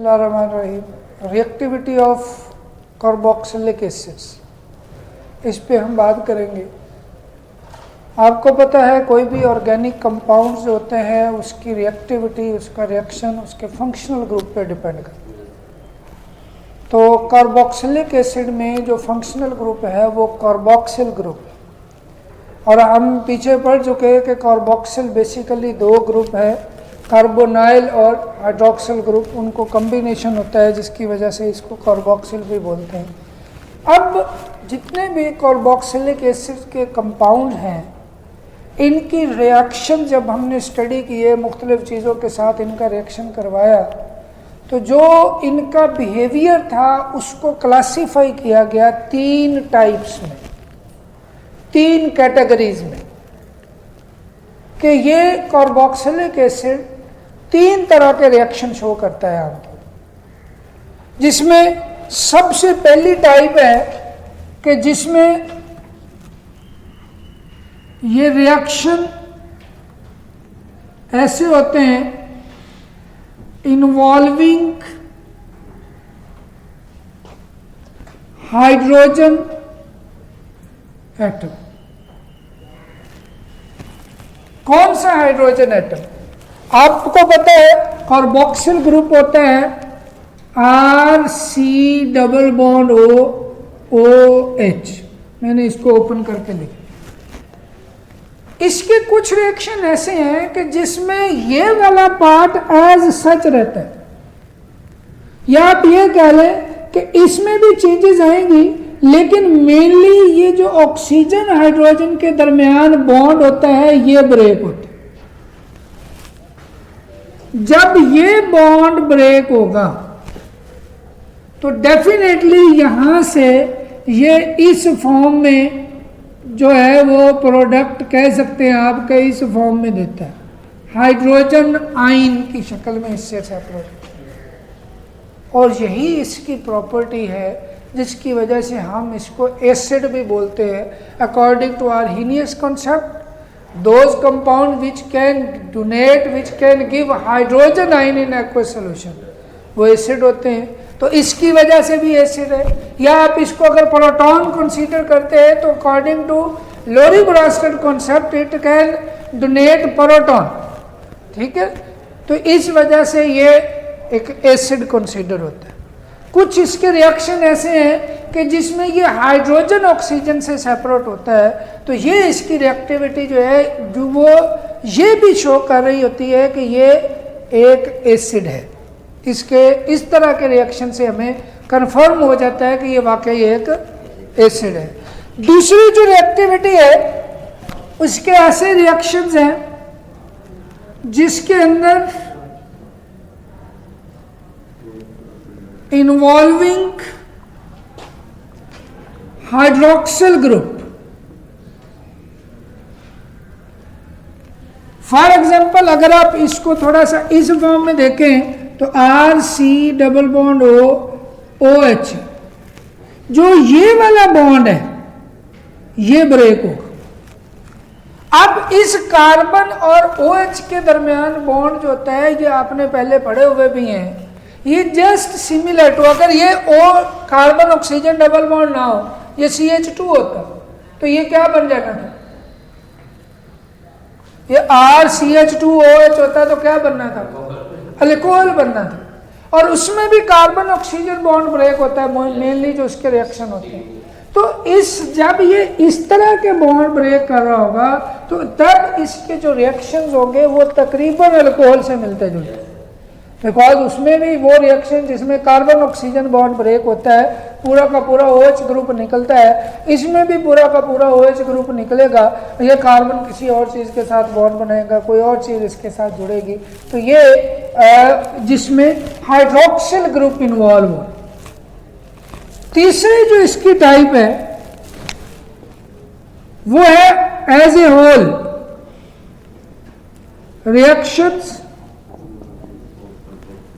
बिस्मिल्लाहिर्रहमानिर्रहीम। Reactivity of carboxylic acids, इस पे हम बात करेंगे। आपको पता है कोई भी ऑर्गेनिक कंपाउंड्स जो होते हैं उसकी रिएक्टिविटी, उसका रिएक्शन उसके फंक्शनल ग्रुप पे डिपेंड करता है। तो कार्बोक्सिलिक एसिड में जो फंक्शनल ग्रुप है वो कार्बोक्सिल ग्रुप है। और हम पीछे पढ़ चुके हैं कि कार्बोक्सिल बेसिकली दो ग्रुप है, कार्बोनाइल और हाइड्रोक्सिल ग्रुप, उनको कॉम्बिनेशन होता है जिसकी वजह से इसको कार्बोक्सिल भी बोलते हैं। अब जितने भी कार्बोक्सिलिक एसिड के कंपाउंड हैं, इनकी रिएक्शन जब हमने स्टडी किए, मुख्तलिफ चीज़ों के साथ इनका रिएक्शन करवाया, तो जो इनका बिहेवियर था उसको क्लासीफाई किया गया तीन टाइप्स में, तीन कैटेगरीज में, कि ये कार्बोक्सिलिक एसिड तीन तरह के रिएक्शन शो करता है आमतौर, जिसमें सबसे पहली टाइप है कि जिसमें ये रिएक्शन ऐसे होते हैं इन्वॉल्विंग हाइड्रोजन एटम। कौन सा हाइड्रोजन एटम? आपको पता है कार्बोक्सिल ग्रुप होता है RC डबल बॉन्ड OH। मैंने इसको ओपन करके लिखा। इसके कुछ रिएक्शन ऐसे हैं कि जिसमें ये वाला पार्ट एज सच रहता है, या आप ये कह लें कि इसमें भी चेंजेस आएंगी, लेकिन मेनली ये जो ऑक्सीजन हाइड्रोजन के दरमियान बॉन्ड होता है ये ब्रेक होता है। जब ये बॉन्ड ब्रेक होगा तो डेफिनेटली यहां से ये इस फॉर्म में जो है वो प्रोडक्ट कह सकते हैं आप के इस फॉर्म में देता है, हाइड्रोजन आयन की शक्ल में इससे सेपरेट। और यही इसकी प्रॉपर्टी है जिसकी वजह से हम इसको एसिड भी बोलते हैं। According to Arrhenius concept, those compound which can donate, which can give hydrogen ion in aqueous solution, वो एसिड होते हैं। तो इसकी वजह से भी एसिड है। या आप इसको अगर प्रोटॉन कंसीडर करते हैं तो according to Lowry Bronsted concept it can donate proton, ठीक है। तो इस वजह से ये एक एसिड कंसीडर होता है। कुछ इसके रिएक्शन ऐसे हैं कि जिसमें ये हाइड्रोजन ऑक्सीजन से सेपरेट होता है, तो ये इसकी रिएक्टिविटी जो है जो वो ये भी शो कर रही होती है कि ये एक एसिड है। इसके इस तरह के रिएक्शन से हमें कंफर्म हो जाता है कि ये वाकई एक एसिड है। दूसरी जो रिएक्टिविटी है उसके ऐसे रिएक्शंस हैं जिसके अंदर involving hydroxyl group. For example अगर आप इसको थोड़ा सा इस फॉर्म में देखें तो RC डबल बॉन्ड OH, जो ये वाला बॉन्ड है ये ब्रेक होगा। अब इस कार्बन और OH के दरमियान बॉन्ड जो होता है, ये आपने पहले पढ़े हुए भी हैं, ये जस्ट सिमिलर टू, अगर ये O carbon oxygen double bond ना हो, ये CH2 होता, तो ये क्या बन जाना था? ये RCH2OH होता तो क्या बनना था? अल्कोहल बनना था। और उसमें भी कार्बन ऑक्सीजन बॉन्ड ब्रेक होता है, मेनली जो उसके रिएक्शन होते हैं। तो जब ये इस तरह के बॉन्ड ब्रेक कर रहा होगा तो तब इसके जो रिएक्शंस होंगे वो तकरीबन अल्कोहल से मिलते जुलते, बिकॉज उसमें भी वो रिएक्शन जिसमें कार्बन ऑक्सीजन बॉन्ड ब्रेक होता है पूरा का पूरा OH ग्रुप निकलता है, इसमें भी पूरा का पूरा OH ग्रुप निकलेगा। ये कार्बन किसी और चीज़ के साथ बॉन्ड बनाएगा, कोई और चीज़ इसके साथ जुड़ेगी, तो ये जिसमें हाइड्रोक्सिल ग्रुप इन्वॉल्व हो। तीसरी जो इसकी टाइप है वो है as a whole reactions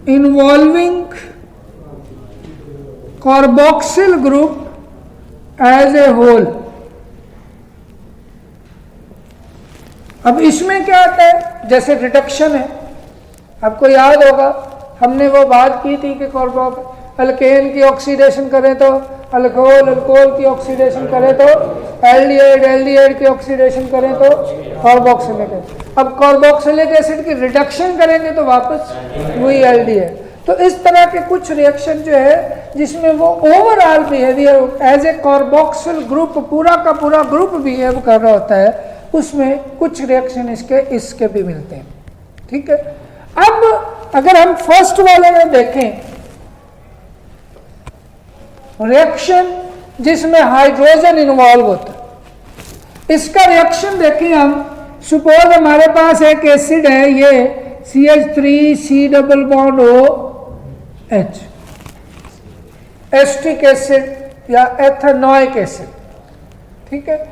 involving carboxyl group as a whole. अब इसमें क्या आता है, जैसे रिडक्शन है, आपको याद होगा हमने वो बात की थी कि अल्केन की ऑक्सीडेशन करें तो अल्कोहल, अल्कोहल की ऑक्सीडेशन करें तो एल्डिहाइड, एल्डिहाइड की ऑक्सीडेशन करें तो कार्बोक्सिलिक एसिड। अब कार्बोक्सिलिक एसिड की रिडक्शन करेंगे तो वापस वही एल्डिहाइड। तो इस तरह के कुछ रिएक्शन जो है जिसमें वो overall behaviour as a carboxyl group पूरा का पूरा ग्रुप बिहेव कर रहा होता है, उसमें कुछ रिएक्शन इसके भी मिलते हैं। ठीक है, अब अगर हम फर्स्ट वाले में देखें रिएक्शन जिसमें हाइड्रोजन इन्वॉल्व होता है, इसका रिएक्शन देखें हम। सपोज हमारे पास एक एसिड है ये CH3 double bond OH, acetic acid या एथेनोइक एसिड। ठीक है,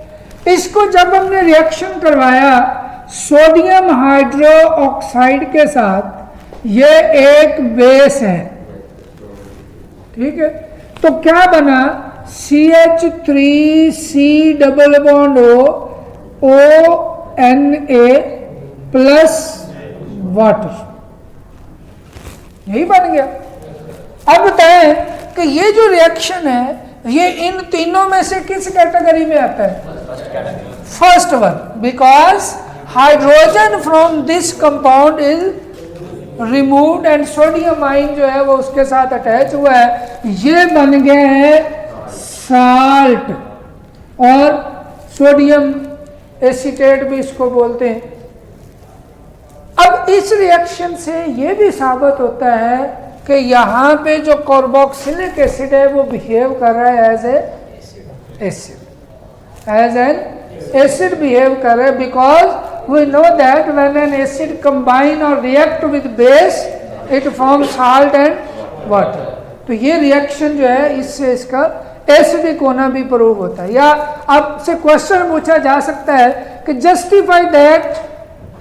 इसको जब हमने रिएक्शन करवाया सोडियम हाइड्रो ऑक्साइड के साथ, ये एक बेस है। ठीक है, तो क्या बना CH3 double bond ONA plus water, यही बन गया। अब बताएं कि ये जो रिएक्शन है ये इन तीनों में से किस कैटेगरी में आता है? First one, because hydrogen from this compound is removed and sodium ion जो है वो उसके साथ अटैच हुआ है, ये बन गए हैं साल्ट, और सोडियम एसीटेट भी इसको बोलते हैं। अब इस रिएक्शन से ये भी साबित होता है कि यहाँ पे जो कार्बोक्सिलिक एसिड है वो बिहेव कर रहा है as a acid, as an acid behave कर रहा है, because we know that when an acid combine और react with base it form salt and water. तो ये रिएक्शन जो है इससे इसका एसिडिक होना भी प्रूव होता है। या आपसे क्वेश्चन पूछा जा सकता है कि justify that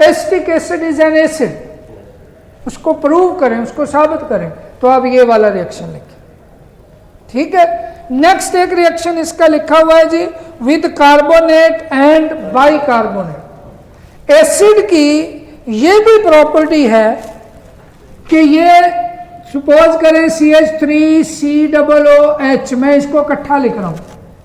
acetic acid is an acid, उसको प्रूव करें, उसको साबित करें, तो आप ये वाला रिएक्शन लिखें। ठीक है, नेक्स्ट एक रिएक्शन इसका लिखा हुआ है जी, with carbonate and bicarbonate. Acid की ये भी प्रॉपर्टी है कि ये सपोज करें CH3COOH, मैं इसको इकट्ठा लिख रहा हूं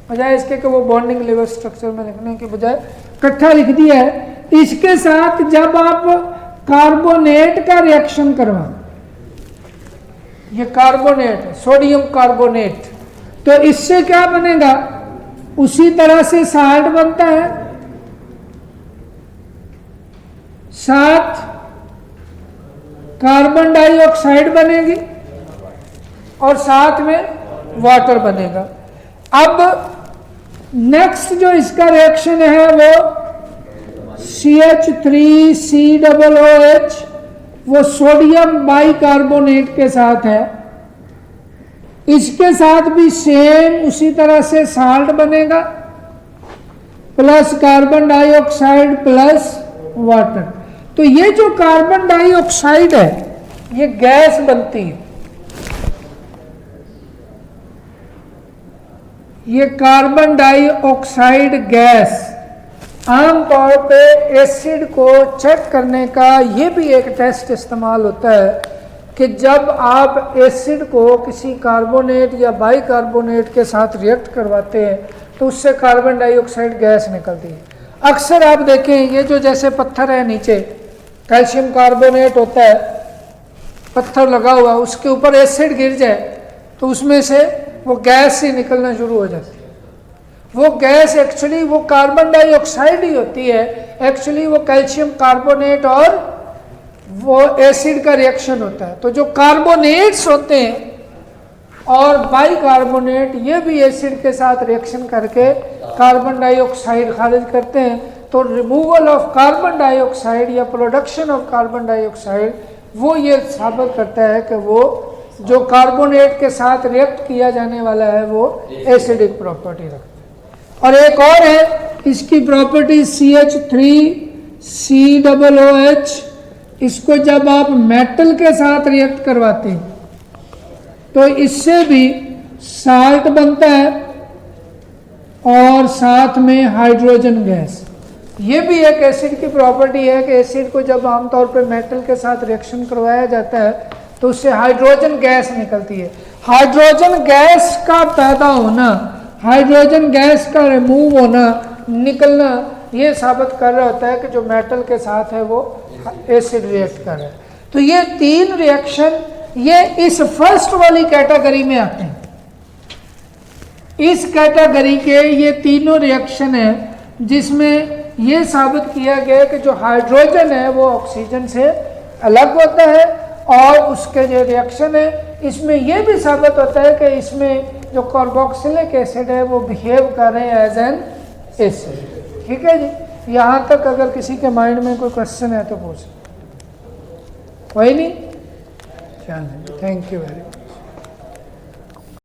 बजाय इसके कि वो बॉन्डिंग लेवल स्ट्रक्चर में लिखने के बजाय इकट्ठा लिख दिया है। इसके साथ जब आप कार्बोनेट का रिएक्शन करवा, ये कार्बोनेट है, सोडियम कार्बोनेट, तो इससे क्या बनेगा? उसी तरह से साल्ट बनता है, साथ कार्बन डाइऑक्साइड बनेगी और साथ में वाटर बनेगा। अब नेक्स्ट जो इसका रिएक्शन है वो CH3COOH, वो सोडियम बाइकार्बोनेट के साथ है, इसके साथ भी सेम उसी तरह से साल्ट बनेगा plus carbon dioxide plus water. तो ये जो कार्बन डाइऑक्साइड है ये गैस बनती है, ये कार्बन डाइऑक्साइड गैस आमतौर पे एसिड को चेक करने का ये भी एक टेस्ट इस्तेमाल होता है कि जब आप एसिड को किसी कार्बोनेट या बाइकार्बोनेट के साथ रिएक्ट करवाते हैं तो उससे कार्बन डाइऑक्साइड गैस निकलती है। अक्सर आप देखें ये जो जैसे पत्थर है नीचे कैल्शियम कार्बोनेट होता है, पत्थर लगा हुआ, उसके ऊपर एसिड गिर जाए तो उसमें से वो गैस ही निकलना शुरू हो जाती है। वो गैस एक्चुअली वो कार्बन डाइऑक्साइड ही होती है, एक्चुअली वो कैल्शियम कार्बोनेट और वो एसिड का रिएक्शन होता है। तो जो कार्बोनेट्स होते हैं और बाइकार्बोनेट ये भी एसिड के साथ रिएक्शन करके कार्बन डाइऑक्साइड खारिज करते हैं। तो रिमूवल ऑफ कार्बन डाइऑक्साइड या प्रोडक्शन ऑफ कार्बन डाइऑक्साइड वो ये साबित करता है कि वो जो कार्बोनेट के साथ रिएक्ट किया जाने वाला है वो एसिडिक प्रॉपर्टी रखता है। और एक और है इसकी प्रॉपर्टी CH3COOH, इसको जब आप मेटल के साथ रिएक्ट करवाते हैं तो इससे भी साल्ट बनता है और साथ में हाइड्रोजन गैस। ये भी एक एसिड की प्रॉपर्टी है कि एसिड को जब आमतौर पर मेटल के साथ रिएक्शन करवाया जाता है तो उससे हाइड्रोजन गैस निकलती है। हाइड्रोजन गैस का पैदा होना, हाइड्रोजन गैस का रिमूव होना, निकलना, ये साबित कर रहा होता है कि जो मेटल के साथ है वो एसिड रिएक्ट कर रहा है। तो ये 3 रिएक्शन ये इस फर्स्ट वाली कैटेगरी में आते हैं। इस कैटेगरी के ये तीनों रिएक्शन है जिसमें ये साबित किया गया कि जो हाइड्रोजन है वो ऑक्सीजन से अलग होता है, और उसके जो रिएक्शन है इसमें यह भी साबित होता है कि इसमें जो कार्बोक्सिलिक एसिड है वो बिहेव कर रहे हैं एज एन एसिड। ठीक है जी, यहाँ तक अगर किसी के माइंड में कोई क्वेश्चन है तो पूछ। कोई नहीं, चलिए, थैंक यू वेरी मच।